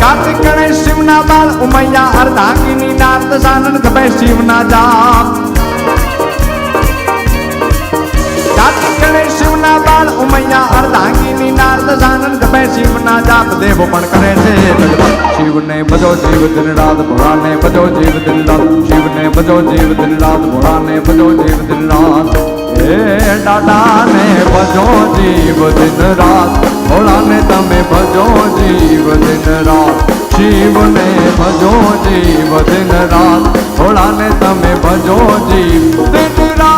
કાર્તિક ગણેશ શિવના બાળ ઉમૈયા અર્ધાંગીની નારદ સાનંદ ગમે શિવના જાપ કાર્તિક ગણેશ શિવના બાળ ઉમૈયા અર્ધાંગીની નારદ સાનંદ ગમે શિવના જાપ દેવો પણ કરે છે શિવને ભજો જીવ દિન રાત ભોળાને ભજો જીવ દિન રાત શિવને ભજો જીવ દિન રાત ભોળાને ભજો જીવ દિન રાત હે દાદાને ભજો જીવ દિન રાત ભોળાને તમે ભજો જીવ દિન રાત શિવને ભજો જીવ દિન રાત ભોળાને તમે ભજો જીવ દિન રાત